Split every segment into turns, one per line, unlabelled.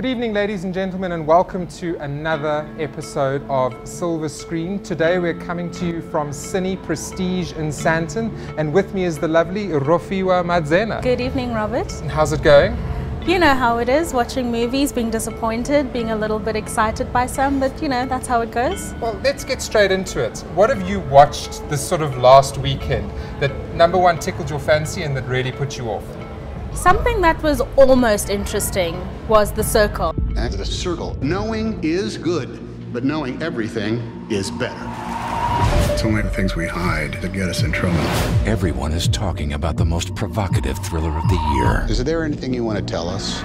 Good evening, ladies and gentlemen, and welcome to another episode of Silver Screen. Today we're coming to you from Cine Prestige in Sandton, and with me is the lovely Rofiwa Madzena.
Good evening, Robert.
And how's it going?
You know how it is, watching movies, being disappointed, being a little bit excited by some, but you know, that's how it goes.
Well, let's get straight into it. What have you watched this sort of last weekend that, number one, tickled your fancy and that really put you off?
Something that was almost interesting was The Circle.
And The Circle. Knowing is good, but knowing everything is better. It's only the things we hide that get us in trouble.
Everyone is talking about the most provocative thriller of the year.
Is there anything you want to tell us?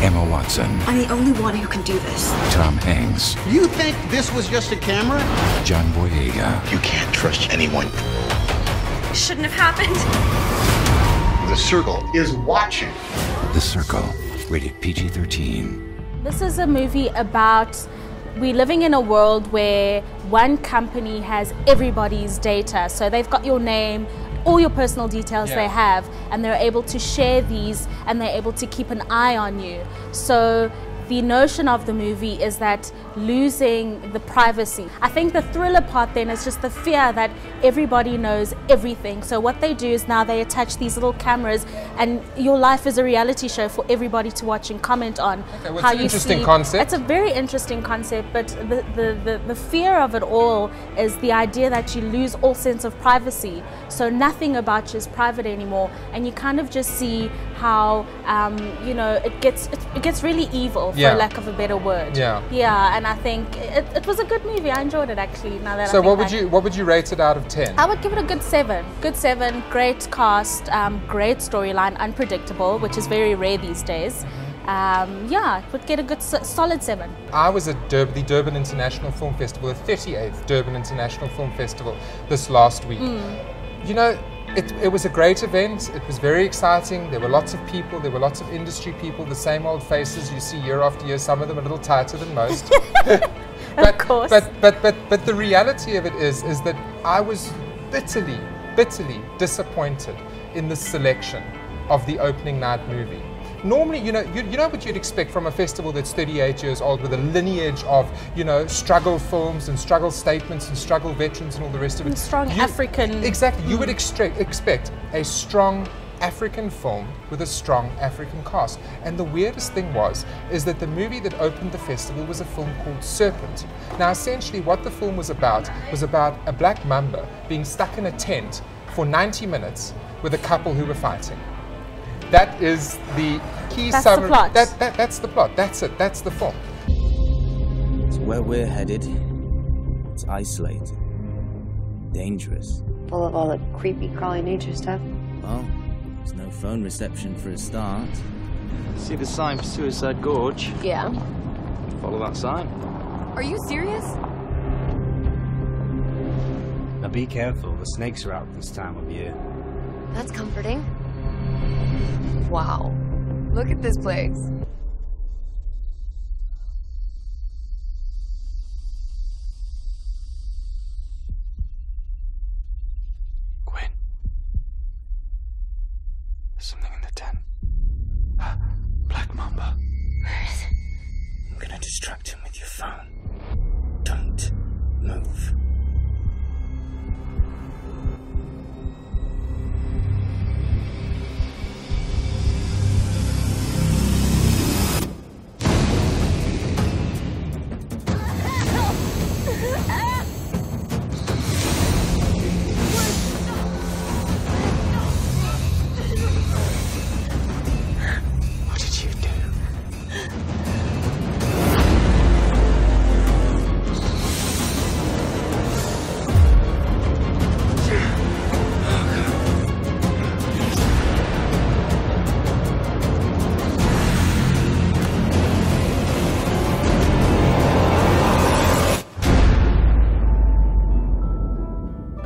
Emma Watson.
I'm the only one who can do this.
Tom Hanks.
You think this was just a camera?
John Boyega.
You can't trust anyone.
Shouldn't have happened.
The Circle is watching.
The Circle. Rated PG-13.
This is a movie about we're living in a world where one company has everybody's data. So they've got your name, all your personal details they have, and they're able to share these and they're able to keep an eye on you. So the notion of the movie is that losing the privacy. I think the thriller part then is just the fear that everybody knows everything. So what they do is now they attach these little cameras and your life is a reality show for everybody to watch and comment on.
Okay, well,
how
it's an
you
interesting
see.
concept.
It's a very interesting concept, but the fear of it all is the idea that you lose all sense of privacy. So nothing about you is private anymore, and you kind of just see how you know it gets really evil, for lack of a better word. Yeah, and I think it was a good movie. I enjoyed it actually. Now that
So
I think
what would you rate it out of 10?
I would give it a good 7. Good 7. Great cast, great storyline, unpredictable, which is very rare these days. Yeah, it would get a good solid 7.
I was at the Durban International Film Festival, the 38th Durban International Film Festival this last week. You know, it was a great event. It was very exciting. There were lots of people. There were lots of industry people, the same old faces you see year after year, some of them a little tighter than most.
Of course.
But the reality of it is that I was bitterly disappointed in the selection of the opening night movie. Normally, you know what you'd expect from a festival that's 38 years old with a lineage of, you know, struggle films and struggle statements and struggle veterans and all the rest of it.
And strong African.
Exactly. You would expect a strong African film with a strong African cast. And the weirdest thing is that the movie that opened the festival was a film called Serpent. Now, essentially what the film was about a black mamba being stuck in a tent for 90 minutes with a couple who were fighting. That is the key summary. That's the plot. That's it. That's the film.
So where we're headed, it's isolated, dangerous.
Full of all the creepy, crawly nature stuff.
Well, there's no phone reception for a start.
See the sign for Suicide Gorge?
Yeah.
Follow that sign.
Are you serious?
Now be careful, the snakes are out this time of year.
That's comforting. Wow. Look at this place.
Gwen. There's something in the tent. Black Mamba.
Where is it?
I'm gonna distract him with your phone. Don't move.
What did you do?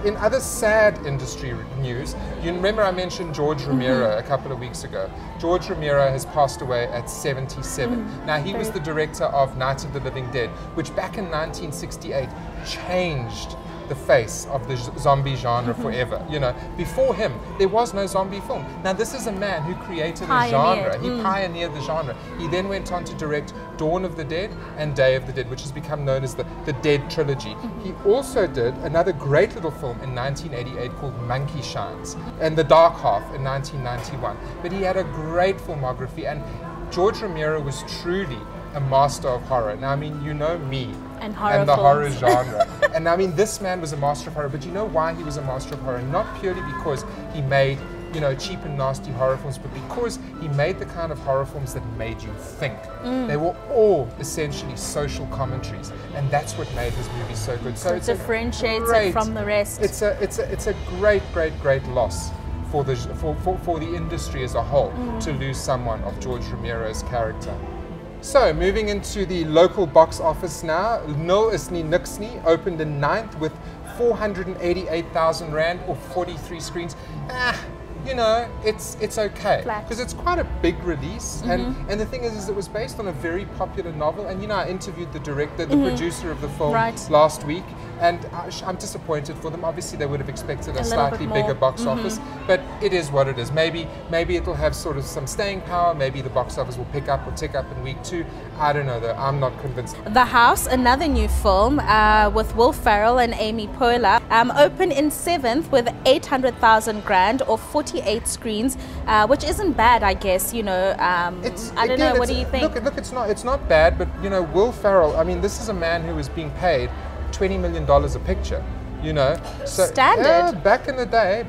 In other sad industry news, you remember I mentioned George Romero a couple of weeks ago. George Romero has passed away at 77. Now, he was the director of Night of the Living Dead, which back in 1968 changed the face of the zombie genre forever. You know, before him, there was no zombie film. Now, this is a man who created a genre. He pioneered the genre. He then went on to direct Dawn of the Dead and Day of the Dead, which has become known as the Dead Trilogy. He also did another great little film in 1988 called Monkey Shines, and The Dark Half in 1991. But he had a great filmography, and George Romero was truly a master of horror. Now, I mean, you know me
and horror
the
films.
horror genre. And I mean, this man was a master of horror, but you know why he was a master of horror? Not purely because he made, you know, cheap and nasty horror films, but because he made the kind of horror films that made you think. They were all essentially social commentaries, and that's what made his movies so good. So
it differentiates it from the rest.
It's a great loss for the industry as a whole to lose someone of George Romero's character. So, moving into the local box office now, Nul Is Nie Niks Nie opened in 9th with 488,000 Rand or 43 screens. You know, it's okay because it's quite a big release, and the thing is it was based on a very popular novel. And you know, I interviewed the director, the producer of the film last week, and I'm disappointed for them. Obviously, they would have expected a slightly bigger box office, but it is what it is. Maybe it'll have sort of some staying power. Maybe the box office will pick up or tick up in week 2. I don't know though. I'm not convinced.
The House, another new film with Will Ferrell and Amy Poehler, opened in 7th with 800,000 Rand or 48 screens, which isn't bad, I guess. You know, I don't know. What do you think?
Look, it's not bad, but you know, Will Ferrell. I mean, this is a man who is being paid $20 million a picture. You know, so
standard.
Back in the day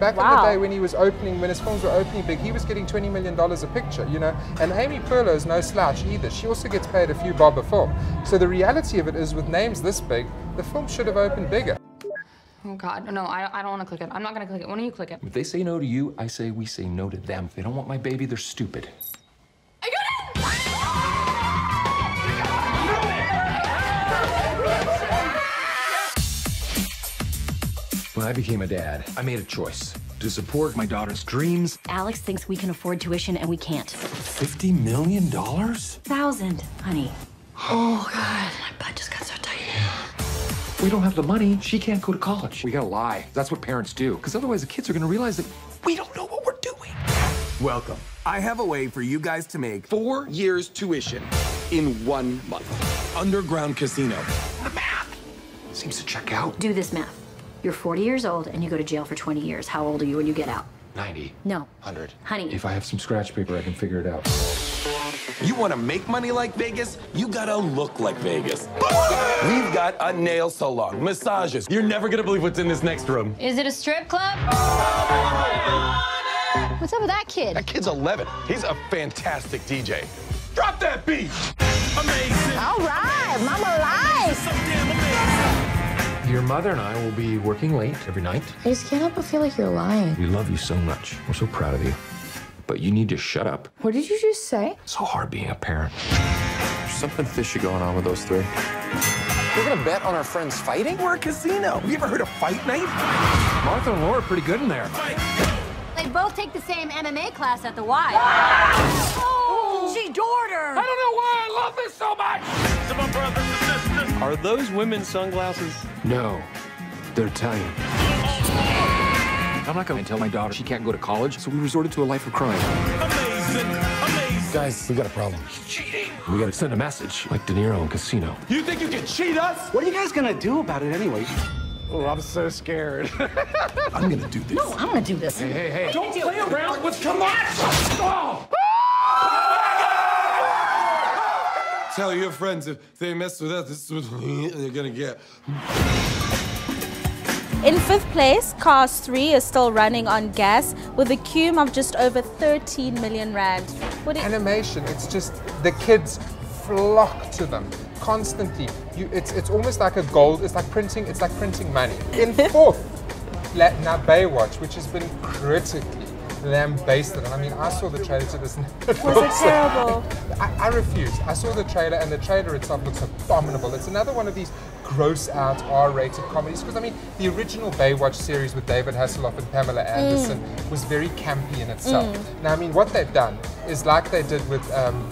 when he was opening, when his films were opening big, he was getting $20 million a picture. You know, and Amy Poehler is no slouch either. She also gets paid a few bob a film. So the reality of it is, with names this big, the film should have opened bigger.
Oh God, no, I don't want to click it. I'm not gonna click it. Why don't you click it?
If they say no to you, I say we say no to them. If they don't want my baby, they're stupid.
I got it!
When I became a dad, I made a choice to support my daughter's dreams.
Alex thinks we can afford tuition and we can't.
$50 million?
1,000, honey. Oh God, my butt just got so tight.
We don't have the money. She can't go to college. We gotta lie. That's what parents do. Because otherwise the kids are gonna realize that we don't know what we're doing.
Welcome. I have a way for you guys to make 4 years tuition in 1 month. Underground casino.
The math seems to check out.
Do this math. You're 40 years old and you go to jail for 20 years. How old are you when you get out?
90.
No.
100.
Honey.
If I have some scratch paper, I can figure it out.
You want to make money like Vegas? You gotta look like Vegas. We've got a nail salon, massages. You're never gonna believe what's in this next room.
Is it a strip club? What's up with that kid?
That kid's 11. He's a fantastic DJ. Drop that beat! Amazing!
All right, Mama life!
Your mother and I will be working late every night.
I just can't help but feel like you're lying.
We love you so much. We're so proud of you. But you need to shut up.
What did you just say?
It's so hard being a parent.
There's something fishy going on with those 3.
You're gonna bet on our friends fighting? We're a casino. Have you ever heard of fight night?
Martha and Laura are pretty good in there.
They both take the same MMA class at the Y. Oh, she adored her.
I don't know why I love this so much. To my brothers and sisters.
Are those women's sunglasses?
No, they're Italian. I'm not going to tell my daughter she can't go to college, so we resorted to a life of crime.
Amazing, amazing.
Guys, we got a problem.
He's cheating.
We got to send a message, like De Niro in Casino.
You think you can cheat us?
What are you guys gonna do about it anyway?
Oh, I'm so scared.
I'm gonna do this.
No, I'm gonna do this.
Hey.
Don't play around with commercials. Oh. Tell your friends if they mess with us, this is what they're gonna get.
In 5th place, Cars 3 is still running on gas with a cume of just over 13 million Rand.
Animation, it's just, the kids flock to them constantly. It's almost like a gold, it's like printing money. In 4th, now Baywatch, which has been critically lambasted. And I mean, I saw the trailer to this.
Was it terrible?
I refuse. I saw the trailer, and the trailer itself looks abominable. It's another one of these gross out R-rated comedies, because I mean, the original Baywatch series with David Hasselhoff and Pamela Anderson was very campy in itself. Now I mean, what they've done is like they did with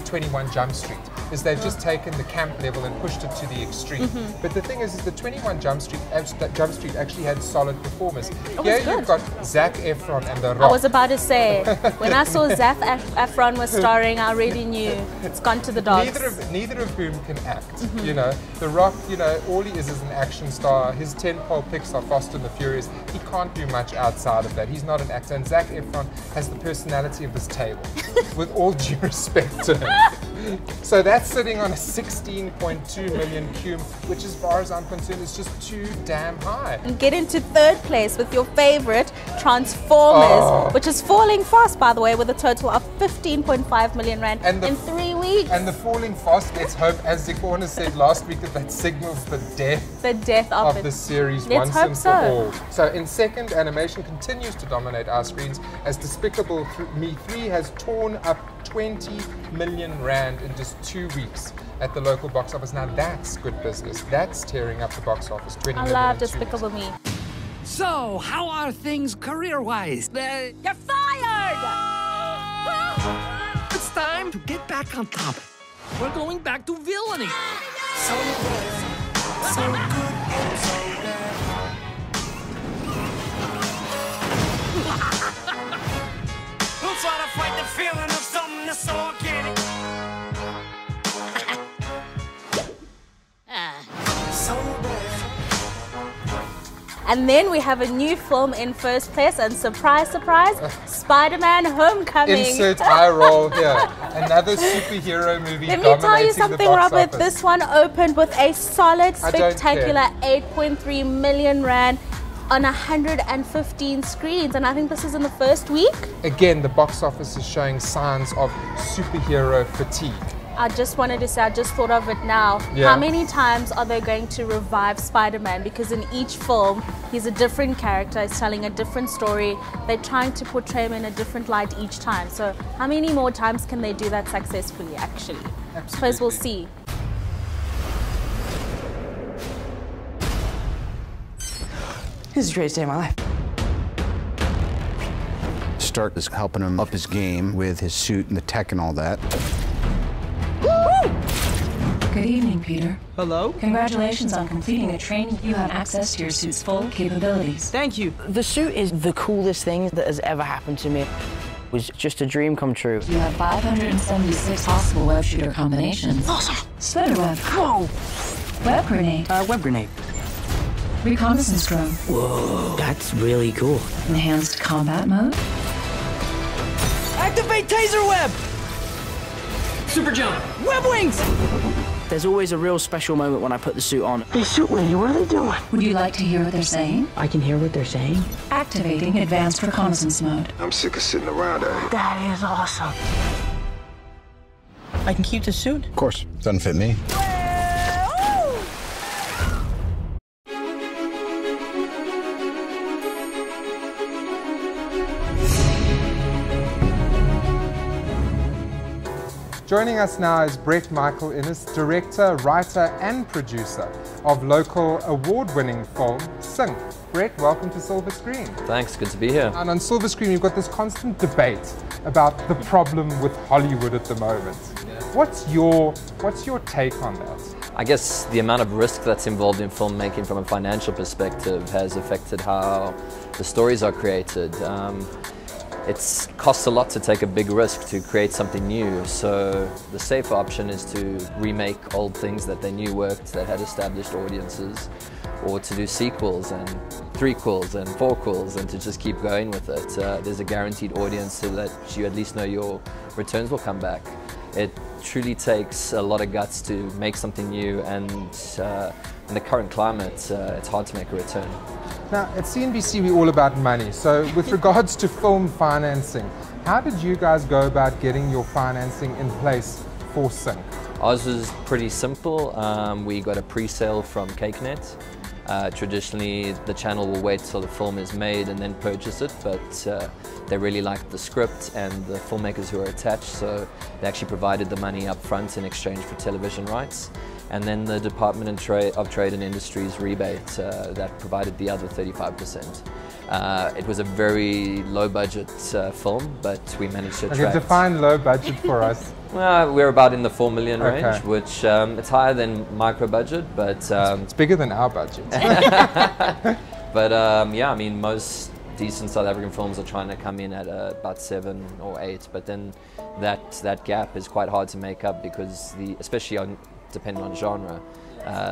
21 Jump Street. is they've just taken the camp level and pushed it to the extreme. But the thing is the 21 Jump Street actually had solid performers. Here you've got Zac Efron and The Rock.
I was about to say, when I saw Zac Efron was starring, I already knew it's gone to the dogs.
Neither of whom can act. You know, The Rock, you know, all he is an action star. His tentpole picks are Fast and the Furious. He can't do much outside of that. He's not an actor. And Zac Efron has the personality of this table, with all due respect to him. So that's sitting on a 16.2 million cum, which as far as I'm concerned is just too damn high.
And get into third place with your favorite, Transformers, which is falling fast, by the way, with a total of 15.5 million rand in 3 weeks.
And the falling fast, let's hope, as Zikona said last week, that signals the death of the series once and for all. So in second, animation continues to dominate our screens as Despicable Me 3 has torn up 20 million rand in just 2 weeks at the local box office. Now that's good business. That's tearing up the box office. 20 million.
I love Despicable Me.
So, how are things career-wise?
You're fired!
It's time to get back on top. We're going back to villainy.
So good, so bad. We'll try to fight the feeling of something that's so organic. So bad.
And then we have a new film in first place, and surprise, surprise, Spider-Man Homecoming.
Insert eye roll here. Another superhero movie.
Let me tell you something, Robert. This one opened with a solid, spectacular 8.3 million rand on 115 screens, and I think this is in the first week.
Again, the box office is showing signs of superhero fatigue.
I just wanted to say, I just thought of it now.
Yeah.
How many times are they going to revive Spider-Man? Because in each film, he's a different character, he's telling a different story. They're trying to portray him in a different light each time. So how many more times can they do that successfully, actually?
Absolutely.
Suppose we'll see.
This is the greatest day of my life.
Stark is helping him up his game with his suit and the tech and all that.
Good evening, Peter.
Hello?
Congratulations on completing the training. You have access to your suit's full capabilities.
Thank you. The suit is the coolest thing that has ever happened to me. It was just a dream come true.
You have 576 possible web shooter combinations.
Awesome.
Spiderweb.
Whoa.
Web grenade.
Web grenade.
Reconnaissance drone.
Whoa. That's really cool.
Enhanced combat mode.
Activate taser web!
Super jump.
Web wings! There's always a real special moment when I put the suit on. Hey, suit lady, what are they doing?
Would you like to hear what they're saying?
I can hear what they're saying.
Activating advanced reconnaissance mode.
I'm sick of sitting around out here.
That is awesome. I can keep the suit?
Of course, doesn't fit me.
Joining us now is Britt Michael, director, writer and producer of local award-winning film Sing. Britt, welcome to Silver Screen.
Thanks, good to be here.
And on Silver Screen we've got this constant debate about the problem with Hollywood at the moment. What's your take on that?
I guess the amount of risk that's involved in filmmaking from a financial perspective has affected how the stories are created. It costs a lot to take a big risk to create something new, so the safer option is to remake old things that they knew worked, that had established audiences, or to do sequels and threequels and fourquels and to just keep going with it. There's a guaranteed audience so that you at least know your returns will come back. It truly takes a lot of guts to make something new, and in the current climate, it's hard to make a return.
Now, at CNBC, we're all about money. So with regards to film financing, how did you guys go about getting your financing in place for Sing?
Ours was pretty simple. We got a pre-sale from CakeNet. Traditionally, the channel will wait till the film is made and then purchase it, but they really liked the script and the filmmakers who are attached, so they actually provided the money up front in exchange for television rights. and then the Department of Trade and Industries rebate that provided the other 35%. It was a very low budget film, but we managed to attract...
Okay, define low budget for us.
Well, we're about in the 4 million range, which it's higher than micro budget, but...
it's bigger than our budget.
But yeah, I mean, most decent South African films are trying to come in at about 7 or 8, but then that gap is quite hard to make up because especially depending on genre,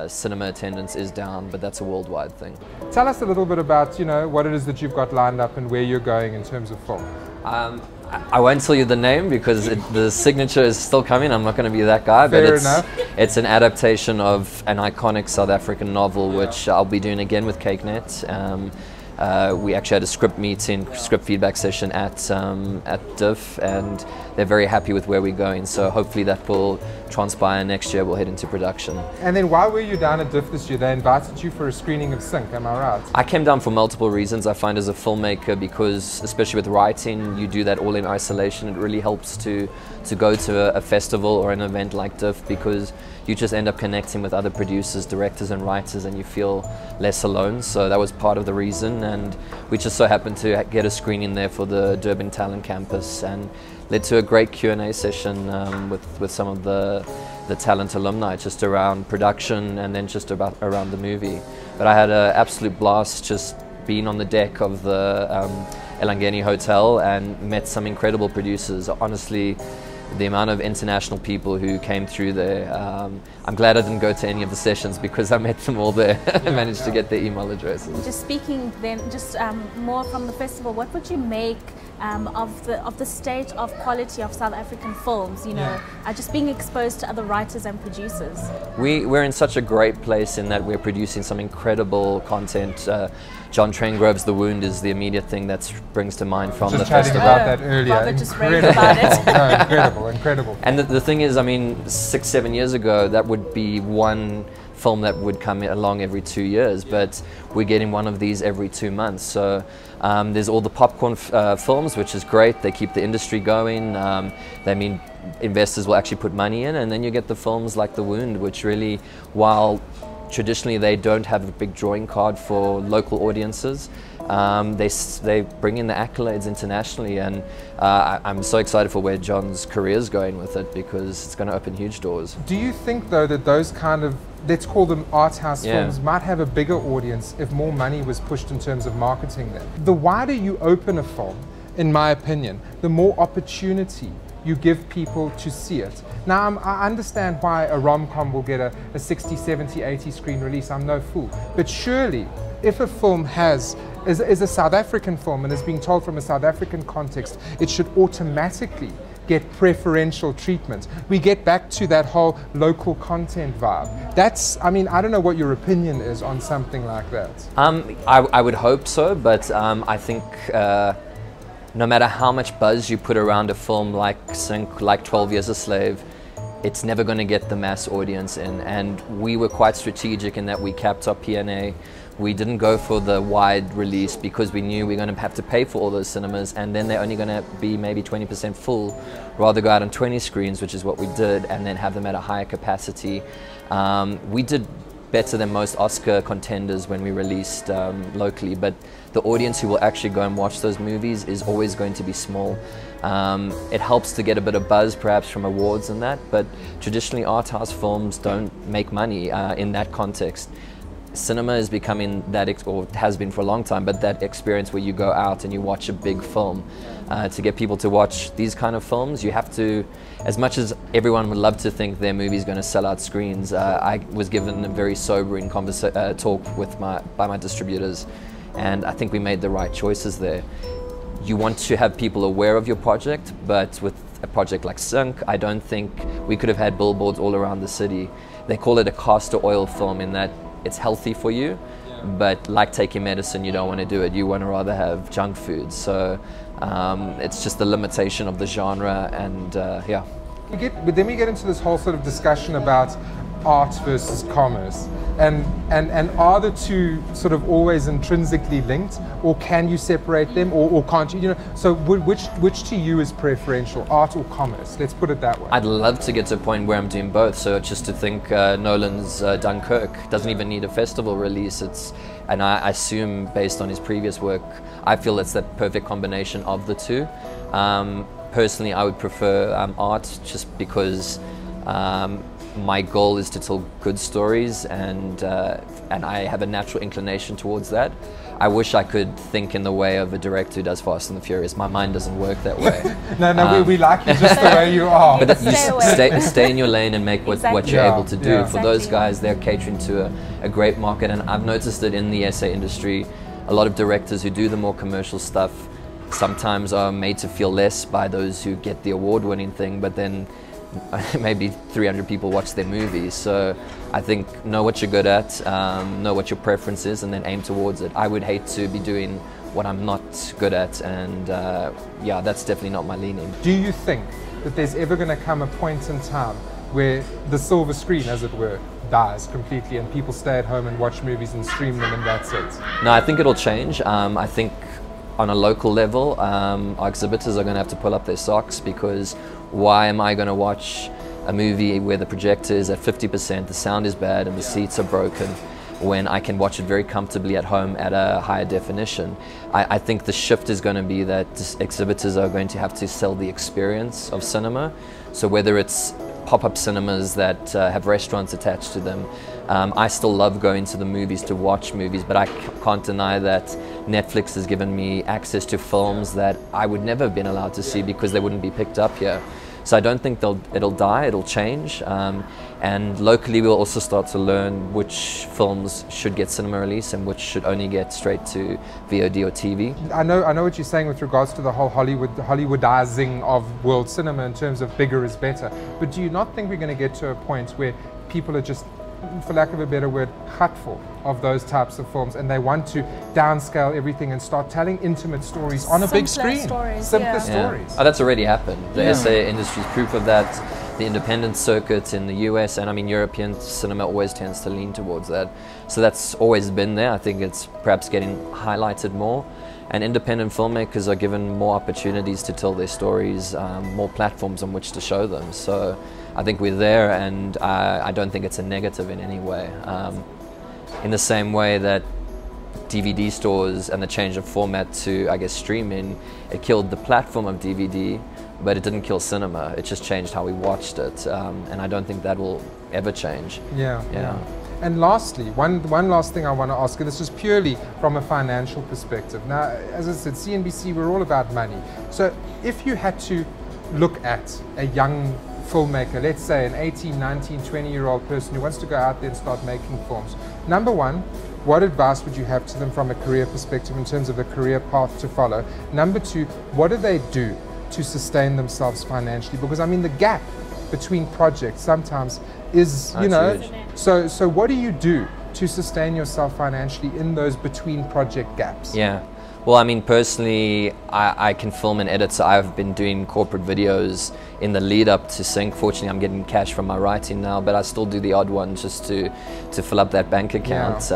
cinema attendance is down, but that's a worldwide thing.
Tell us a little bit about, what it is that you've got lined up and where you're going in terms of film.
I won't tell you the name because the signature is still coming. I'm not going to be that guy.
Fair
but
enough.
It's an adaptation of an iconic South African novel, which I'll be doing again with CakeNet. We actually had a script feedback session at DIF, and they're very happy with where we're going. So hopefully that will transpire next year. We'll head into production.
And then why were you down at DIF this year? They invited you for a screening of Sync, am I right?
I came down for multiple reasons. I find as a filmmaker, because especially with writing, you do that all in isolation. It really helps to go to a festival or an event like DIF, because you just end up connecting with other producers, directors and writers, and you feel less alone. So that was part of the reason, and we just so happened to get a screening there for the Durban Talent Campus, and led to a great Q&A session with some of the talent alumni, just around production and then just around the movie. But I had an absolute blast just being on the deck of the Elangeni Hotel and met some incredible producers. Honestly, the amount of international people who came through there, I'm glad I didn't go to any of the sessions because I met them all there and managed to get their email addresses.
Just speaking then, just more from the festival, what would you make of the state of quality of South African films, just being exposed to other writers and producers?
We're in such a great place in that we're producing some incredible content. John Trengrove's The Wound is the immediate thing that springs to mind from the festival.
Just chatting about that earlier.
Robert just raved about it.
No, incredible, incredible.
And the thing is, I mean, 6-7 years ago, that would be one film that would come along every 2 years, but we're getting one of these every 2 months. So there's all the popcorn films, which is great. They keep the industry going. They mean investors will actually put money in, and then you get the films like The Wound, which really, while traditionally they don't have a big drawing card for local audiences, they bring in the accolades internationally, and I'm so excited for where John's career is going with it, because it's going to open huge doors.
Do you think though that those kind of, let's call them art house films, might have a bigger audience if more money was pushed in terms of marketing them? The wider you open a film, in my opinion, the more opportunity you give people to see it. Now, I understand why a rom-com will get a 60, 70, 80 screen release. I'm no fool. But surely, if a film is a South African film and is being told from a South African context, it should automatically get preferential treatment. We get back to that whole local content vibe. That's, I mean, I don't know what your opinion is on something like that.
I would hope so, but I think no matter how much buzz you put around a film like Sync, like 12 Years a Slave, it's never going to get the mass audience in. And we were quite strategic in that we capped our P&A. We didn't go for the wide release because we knew we were going to have to pay for all those cinemas, and then they're only going to be maybe 20% full. Rather go out on 20 screens, which is what we did, and then have them at a higher capacity. We did better than most Oscar contenders when we released locally, but the audience who will actually go and watch those movies is always going to be small. It helps to get a bit of buzz perhaps from awards and that, but traditionally art house films don't make money in that context. Cinema is becoming that, or has been for a long time, but that experience where you go out and you watch a big film. To get people to watch these kind of films, you have to, as much as everyone would love to think their movie is going to sell out screens, I was given a very sobering talk with by my distributors, and I think we made the right choices there. You want to have people aware of your project, but with a project like Sync, I don't think we could have had billboards all around the city. They call it a castor oil film in that it's healthy for you, but like taking medicine, you don't want to do it. You want to rather have junk food. So it's just the limitation of the genre, and yeah.
But then we get into this whole sort of discussion about, art versus commerce? And are the two sort of always intrinsically linked, or can you separate them, or can't you? You know, so which to you is preferential, art or commerce? Let's put it that way.
I'd love to get to a point where I'm doing both. So just to think, Nolan's Dunkirk doesn't even need a festival release. And I assume based on his previous work, I feel it's that perfect combination of the two. Personally, I would prefer art just because my goal is to tell good stories, and I have a natural inclination towards that. I wish I could think in the way of a director who does Fast and the Furious. My mind doesn't work that way.
No, we like you just the way you are.
But you stay in your lane and make what you're able to do. For those guys, they're catering to a great market, and I've noticed it in the essay industry. A lot of directors who do the more commercial stuff sometimes are made to feel less by those who get the award-winning thing, but then maybe 300 people watch their movies. So I think know what you're good at, know what your preference is, and then aim towards it. I would hate to be doing what I'm not good at, and yeah, that's definitely not my leaning.
Do you think that there's ever going to come a point in time where the silver screen, as it were, dies completely and people stay at home and watch movies and stream them and that's it?
No, I think it'll change. I think on a local level, our exhibitors are going to have to pull up their socks, because why am I going to watch a movie where the projector is at 50%, the sound is bad and the seats are broken, when I can watch it very comfortably at home at a higher definition? I think the shift is going to be that exhibitors are going to have to sell the experience of cinema. So whether it's pop-up cinemas that have restaurants attached to them. I still love going to the movies to watch movies, but I can't deny that Netflix has given me access to films that I would never have been allowed to see because they wouldn't be picked up here. So I don't think it'll die, it'll change. And locally we'll also start to learn which films should get cinema release and which should only get straight to VOD or TV. I
know what you're saying with regards to the whole Hollywoodizing of world cinema in terms of bigger is better. But do you not think we're going to get to a point where people are just, for lack of a better word, hurtful of those types of films, and they want to downscale everything and start telling intimate stories on a big screen? Simpler stories.
Oh, that's already happened. The essay industry is proof of that. The independent circuit in the US, and I mean European cinema always tends to lean towards that. So that's always been there. I think it's perhaps getting highlighted more. And independent filmmakers are given more opportunities to tell their stories, more platforms on which to show them. So I think we're there, and I don't think it's a negative in any way. In the same way that DVD stores and the change of format to, I guess, streaming, it killed the platform of DVD, but it didn't kill cinema. It just changed how we watched it, and I don't think that will ever change.
Yeah. And lastly, one last thing I want to ask you, this is purely from a financial perspective. Now, as I said, CNBC, we're all about money. So if you had to look at a young filmmaker, let's say an 18, 19, 20-year-old person who wants to go out there and start making films, number one, what advice would you have to them from a career perspective in terms of a career path to follow? Number two, what do they do to sustain themselves financially? Because I mean the gap between projects sometimes is, you know, so what do you do to sustain yourself financially in those between project gaps?
Yeah, well, I mean personally I can film and edit, so I've been doing corporate videos in the lead up to Sync. Fortunately I'm getting cash from my writing now, but I still do the odd one just to fill up that bank account.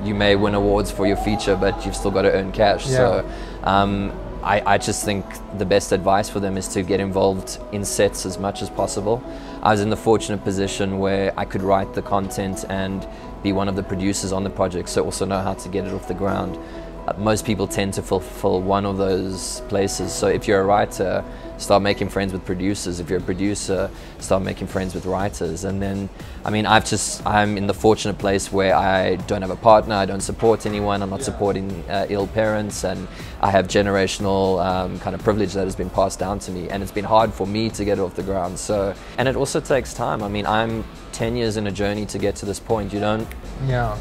You may win awards for your feature, but you've still got to earn cash. So I just think the best advice for them is to get involved in sets as much as possible. I was in the fortunate position where I could write the content and be one of the producers on the project, so also know how to get it off the ground. Most people tend to fulfill one of those places. So if you're a writer, start making friends with producers. If you're a producer, start making friends with writers. And then, I mean, I'm in the fortunate place where I don't have a partner, I don't support anyone, I'm not supporting ill parents, and I have generational kind of privilege that has been passed down to me, and it's been hard for me to get it off the ground. So, and it also takes time. I mean, I'm 10 years in a journey to get to this point. You don't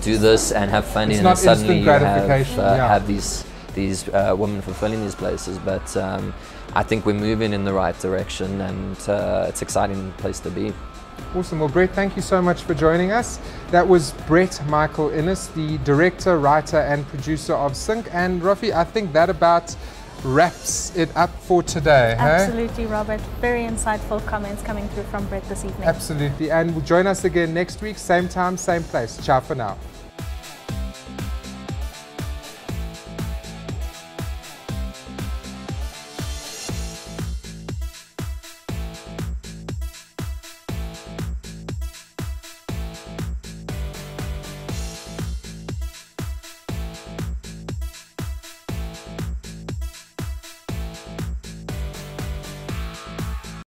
do this and have fun and then suddenly you have these women fulfilling these places. But I think we're moving in the right direction, and it's an exciting place to be.
Awesome. Well, Britt, thank you so much for joining us. That was Britt Michael, the director, writer and producer of Sync. And Rafi, I think that about wraps it up for today.
Absolutely, Robert. Very insightful comments coming through from Britt this evening.
Absolutely. And join us again next week, same time, same place. Ciao for now.